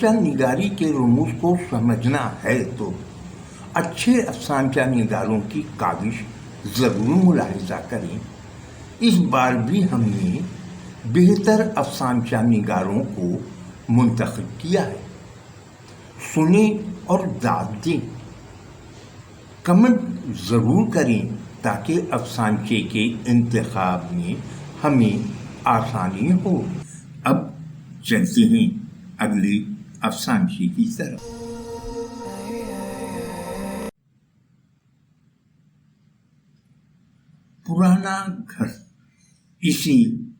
نگاری کے رموز کو سمجھنا ہے تو اچھے افسانچہ نگاروں کی کاوش ضرور ملاحظہ کریں۔ اس بار بھی ہم نے بہتر افسانچہ نگاروں کو منتخب کیا ہے۔ سنیں اور داد دیں، کمنٹ ضرور کریں تاکہ افسانچے کے انتخاب میں ہمیں آسانی ہو۔ اب چلتے ہیں اگلے افسانچے کی طرف۔ پرانا گھر، اسے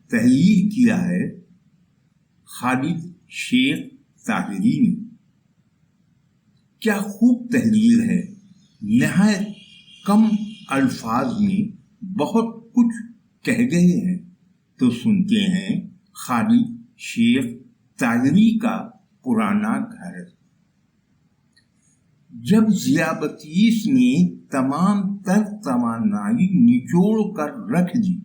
تحریر کیا ہے خالد شیخ طاہری نے۔ کیا خوب تحریر ہے، نہایت کم الفاظ میں بہت کچھ کہہ گئے ہیں۔ تو سنتے ہیں خالد شیخ طاہری کا پرانا گھر۔ جب ذیابطیس نے تمام تر توانائی نچوڑ کر رکھ دی،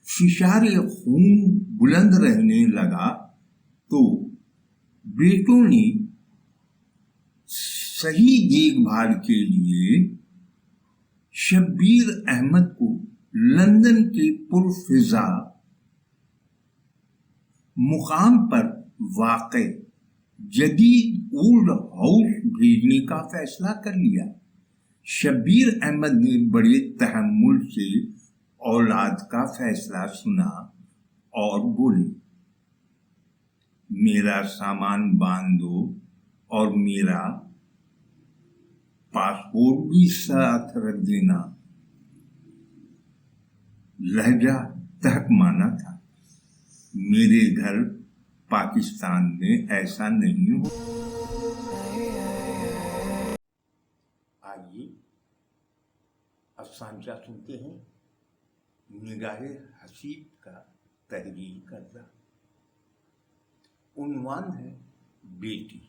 فشار خون بلند رہنے لگا، تو بیٹوں نے صحیح دیکھ بھال کے لیے شبیر احمد کو لندن کے پرفضا مقام پر واقع جدید اولڈ ہاؤس بھیجنے کا فیصلہ کر لیا۔ شبیر احمد نے بڑے تحمل سے اولاد کا فیصلہ سنا اور بولے، میرا سامان باندھ دو اور میرا پاسپورٹ بھی ساتھ رکھ دینا۔ لہجہ ترکمانہ تھا۔ میرے گھر پاکستان میں ایسا نہیں ہو۔ آئیے افسانچہ سنتے ہیں نگاہ حسیب کا تحریر کردہ۔ عنوان ہے بیٹی۔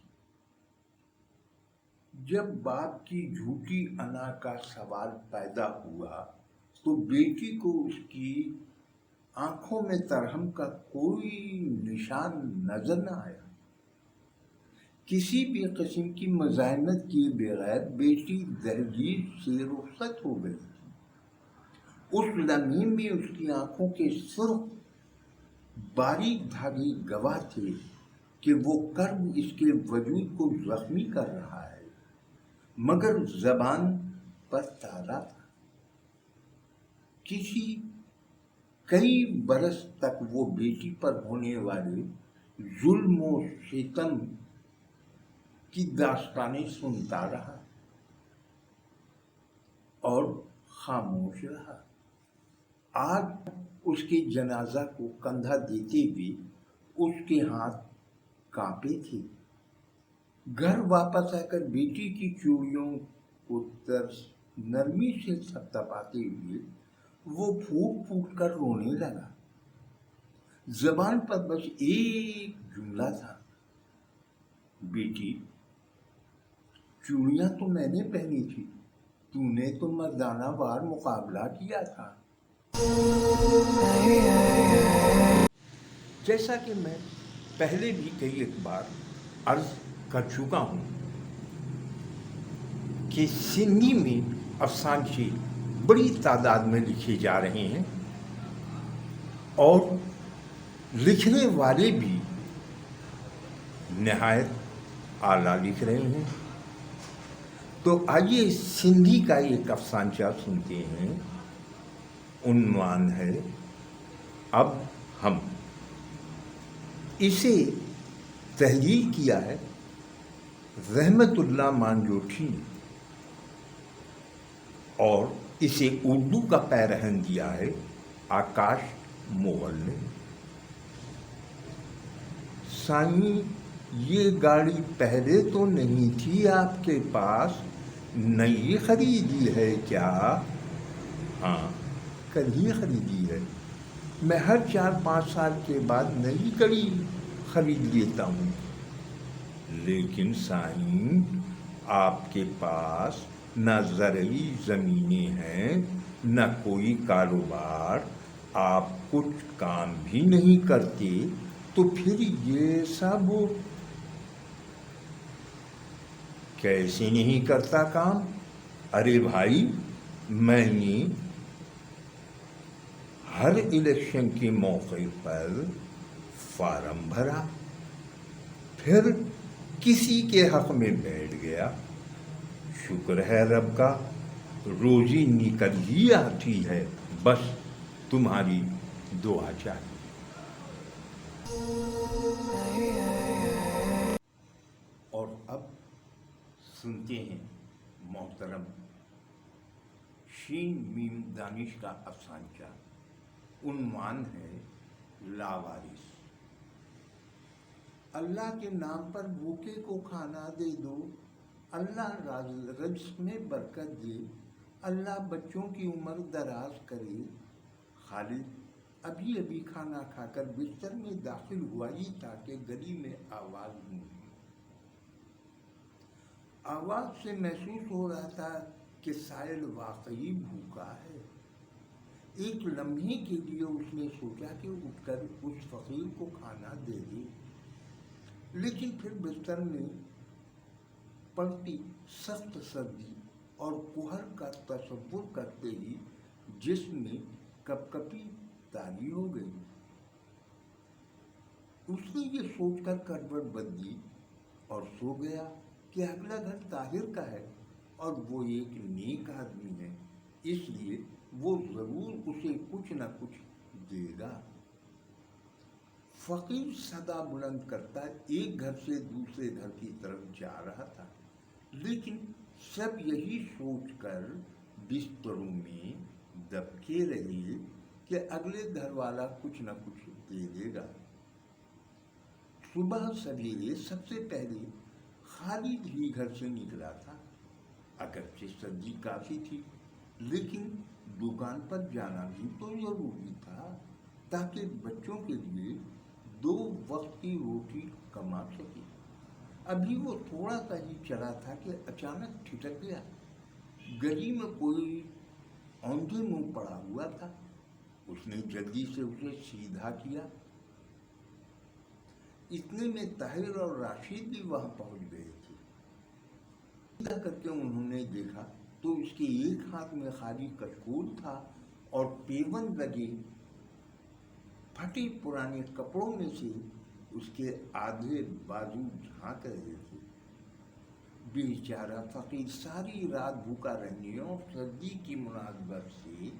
جب باپ کی جھوٹی انا کا سوال پیدا ہوا تو بیٹی کو اس کی آنکھوں میں ترحم کا کوئی نشان نظر نہ آیا۔ کسی بھی قسم کی مزاحمت کیے بغیر بیٹی دہلیز سے رخصت ہو گئی تھی۔ اس لمحے میں اس کی آنکھوں کے سرخ باریک دھاگے گواہ تھے کہ وہ کرب اس کے وجود کو زخمی کر رہا ہے، مگر زبان پر تالا تھا۔ کئی برس تک وہ بیٹی پر ہونے والے ظلم و ستم کی داستانیں سنتا رہا اور خاموش رہا۔ آج اس کے جنازہ کو کندھا دیتے ہوئے اس کے ہاتھ کانپے تھے۔ گھر واپس آ کر بیٹی کی چوڑیوں کو نرمی سے تھپتھپاتے ہوئے وہ پھوٹ پھوٹ کر رونے لگا۔ زبان پر بس ایک جملہ تھا، بیٹی چوڑیاں تو میں نے پہنی تھی، تو نے تو مردانہ وار مقابلہ کیا تھا۔ جیسا کہ میں پہلے بھی کئی بار عرض کر چکا ہوں کہ سندھی میں افسانچے بڑی تعداد میں لکھے جا رہے ہیں اور لکھنے والے بھی نہایت اعلیٰ لکھ رہے ہیں۔ تو آئیے سندھی کا ایک افسانچہ سنتے ہیں۔ عنوان ہے اب ہم۔ اسے تحریر کیا ہے رحمت اللہ مانجوٹھی نے اور اسے اردو کا پیرہن دیا ہے آکاش مغل نے۔ سائیں یہ گاڑی پہلے تو نہیں تھی آپ کے پاس، نئی خریدی ہے کیا؟ ہاں کل ہی خریدی ہے، میں ہر 4-5 سال کے بعد نئی گاڑی خرید لیتا ہوں۔ لیکن سائیں آپ کے پاس نہ زرعی زمینیں ہیں نہ کوئی کاروبار، آپ کچھ کام بھی نہیں کرتے، تو پھر یہ سب کیسے نہیں کرتا کام؟ ارے بھائی، میں نے ہر الیکشن کے موقع پر فارم بھرا، پھر کسی کے حق میں بیٹھ گیا، شکر ہے رب کا، روزی نکل ہی آتی ہے، بس تمہاری دعا چاہیے۔ اور اب سنتے ہیں محترم شین میم دانش کا افسانچہ، عنوان ہے لاوارث۔ اللہ کے نام پر بھوکے کو کھانا دے دو، اللہ رزق میں برکت دے، اللہ بچوں کی عمر دراز کرے۔ خالد ابھی ابھی کھانا کھا کر بستر میں داخل ہوا ہی تھا کہ گلی میں آواز گونجی۔ آواز سے محسوس ہو رہا تھا کہ سائل واقعی بھوکا ہے۔ ایک لمحے کے لیے اس نے سوچا کہ اٹھ کر اس فقیر کو کھانا دے دے، لیکن پھر بستر میں پڑتی سخت سردی اور قہر کا تصور کرتے ہی جسم میں کپ کپی طاری ہو گئی۔ اس نے یہ سوچ کر کروٹ بدلی اور سو گیا کہ اگلا گھر طاہر کا ہے اور وہ ایک نیک آدمی ہے، اس لیے وہ ضرور اسے کچھ نہ کچھ دے گا۔ فقیر صدا بلند کرتا ایک گھر سے دوسرے گھر کی طرف جا رہا تھا، لیکن سب یہی سوچ کر بستروں میں دبکے رہے کہ اگلے گھر والا کچھ نہ کچھ دے دے گا۔ صبح سویرے سب سے پہلے خالد ہی گھر سے نکلا تھا، اگرچہ سردی کافی تھی، لیکن دکان پر جانا بھی تو ضروری تھا تاکہ بچوں کے لیے 2 وقت کی روٹی کما سکے۔ ابھی وہ تھوڑا سا ہی چلا تھا کہ اچانک ٹھٹک گیا۔ گلی میں کوئی اوندھے منہ پڑا ہوا تھا، اس نے جلدی سے اسے سیدھا کیا۔ اتنے میں طاہر اور راشد بھی وہاں پہنچ گئے تھے۔ سیدھا کر کے انہوں نے دیکھا تو اس کے ایک ہاتھ میں خالی کچکول تھا اور پیون لگے پھٹے پرانے کپڑوں میں سے اس کے آدھے بازو جھانک رہے تھے۔ بیچارہ فقیر ساری رات بھوکا رہنے اور سردی کی مناسبت سے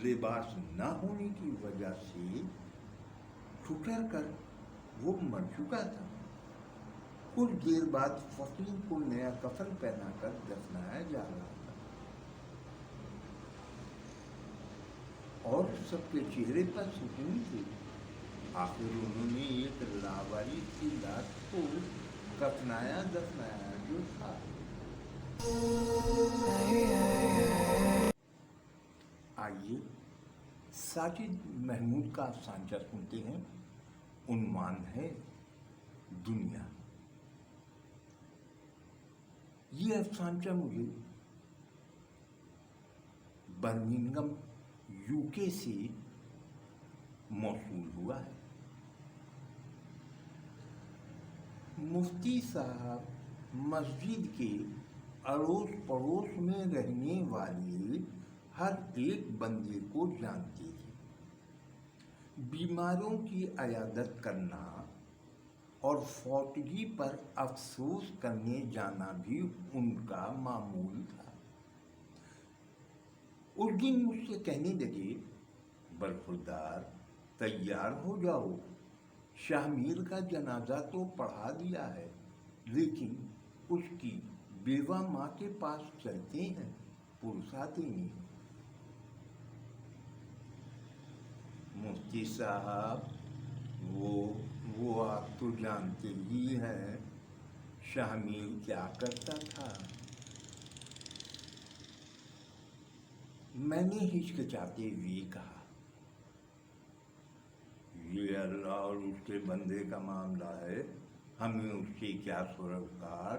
لباس نہ ہونے کی وجہ سے ٹھٹر کر وہ مر چکا تھا۔ کچھ دیر بعد فقیر کو نیا کفن پہنا کر دفنایا جا رہا تھا اور سب کے چہرے پر سکون تھے۔ آخر انہوں نے ایک لاوارث کی لاش کو کفنایا دفنایا جو تھا۔ آئیے ساجد محمود کا افسانچہ سنتے ہیں، عنوان ہے دنیا۔ یہ افسانچہ مجھے برمنگھم UK سے موصول ہوا ہے۔ مفتی صاحب مسجد کے اڑوس پڑوس میں رہنے والے ہر ایک بندے کو جانتے تھے۔ بیماروں کی عیادت کرنا اور فوتگی پر افسوس کرنے جانا بھی ان کا معمول تھا۔ اس دن مجھ سے کہنے لگے، برخوردار تیار ہو جاؤ، شاہ میر کا جنازہ تو پڑھا دیا ہے، لیکن اس کی بیوہ ماں کے پاس چلتے ہیں، پرساتے نہیں۔ مفتی صاحب وہ آپ تو جانتے ہی ہیں شاہ میر کیا کرتا تھا۔ میں نے ہچکچاتے ہوئے کہا، یہ اللہ اور اس کے بندے کا معاملہ ہے، ہمیں اس سے کیا سروکار۔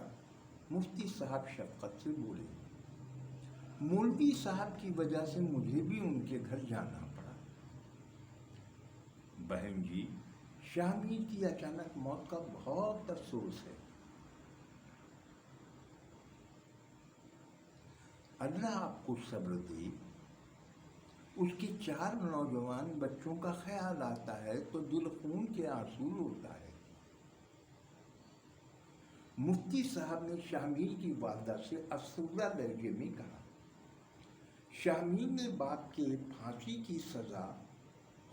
مفتی صاحب شفقت سے بولے، مولوی صاحب کی وجہ سے مجھے بھی ان کے گھر جانا پڑا۔ بہن جی، شامل کی اچانک موت کا بہت افسوس ہے. اللہ آپ کو صبر دے. اس کے 4 نوجوان بچوں کا خیال آتا ہے تو دل خون کے آنسو ہوتا ہے. مفتی صاحب نے شامل کی والدہ سے افسردہ لہجے میں کہا. شامل نے باپ کے پھانسی کی سزا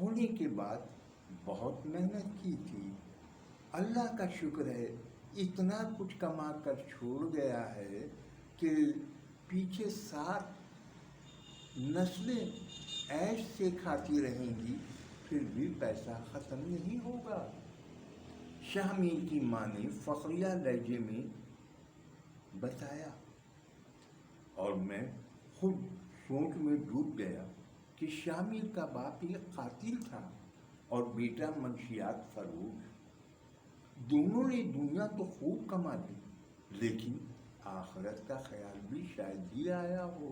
ہونے کے بعد بہت محنت کی تھی. اللہ کا شکر ہے اتنا کچھ کما کر چھوڑ گیا ہے کہ پیچھے 7 نسلیں عیش سے کھاتی رہیں گی، پھر بھی پیسہ ختم نہیں ہوگا. شامل کی ماں نے فخریہ لہجے میں بتایا، اور میں خود سوچ میں ڈوب گیا کہ شامل کا باپ ایک قاتل تھا اور بیٹا منشیات فروش. دونوں نے دنیا تو خوب کما لی، لیکن آخرت کا خیال بھی شاید ہی آیا ہو.